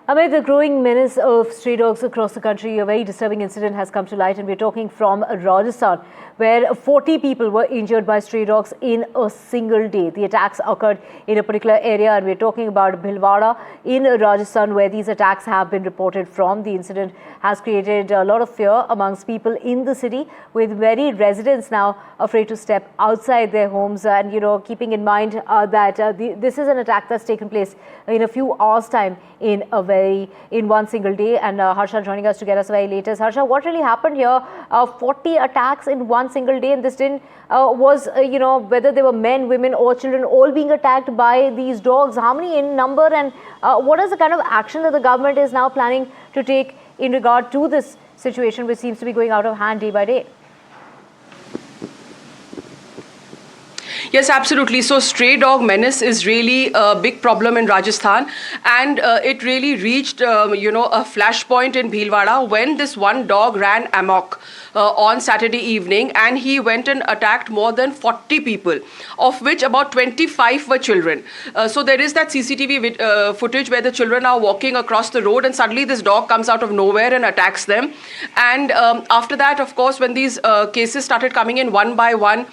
Amid the growing menace of stray dogs across the country, a very disturbing incident has come to light, and we're talking from Rajasthan, where 40 people were injured by stray dogs in a single day. The attacks occurred in a particular area, and we're talking about Bhilwara in Rajasthan, where these attacks have been reported from. The incident has created a lot of fear amongst people in the city, with many residents now afraid to step outside their homes, and keeping in mind that this is an attack that's taken place in a few hours' time in one single day. And Harsha joining us to get us very latest. Harsha, what really happened here? 40 attacks in one single day, and this didn't whether they were men, women or children all being attacked by these dogs. How many in number, and what is the kind of action that the government is now planning to take in regard to this situation, which seems to be going out of hand day by day? Yes, absolutely. So stray dog menace is really a big problem in Rajasthan, and it really reached, a flashpoint in Bhilwara when this one dog ran amok on Saturday evening, and he went and attacked more than 40 people, of which about 25 were children. So there is that CCTV footage where the children are walking across the road, and suddenly this dog comes out of nowhere and attacks them. And after that, of course, when these cases started coming in one by one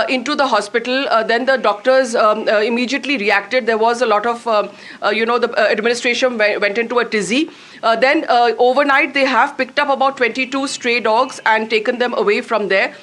into the hospital, then the doctors immediately reacted. There was a lot of, the administration went into a tizzy. Then overnight, they have picked up about 22 stray dogs and taken them away from there.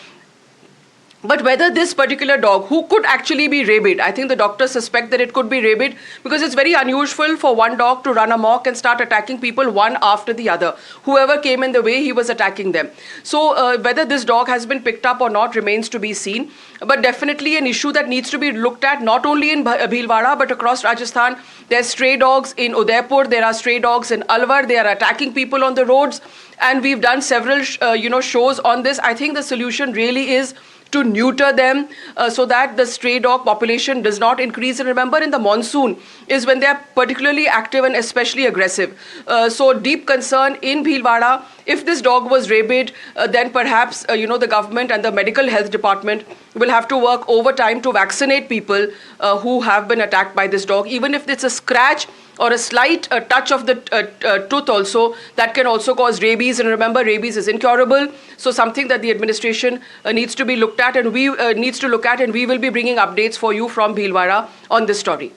But whether this particular dog, who could actually be rabid, I think the doctors suspect that it could be rabid, because it's very unusual for one dog to run amok and start attacking people one after the other. Whoever came in the way, he was attacking them. So whether this dog has been picked up or not remains to be seen. But definitely an issue that needs to be looked at, not only in Bhilwara, but across Rajasthan. There's stray dogs in Udaipur, there are stray dogs in Alwar, they are attacking people on the roads. And we've done several, shows on this. I think the solution really is to neuter them so that the stray dog population does not increase. And remember, in the monsoon is when they are particularly active and especially aggressive. So deep concern in Bhilwara. If this dog was rabid, then perhaps, the government and the medical health department will have to work overtime to vaccinate people who have been attacked by this dog. Even if it's a scratch or a slight touch of the tooth also, that can also cause rabies. And remember, rabies is incurable. So something that the administration needs to be looked at, and we will be bringing updates for you from Bhilwara on this story.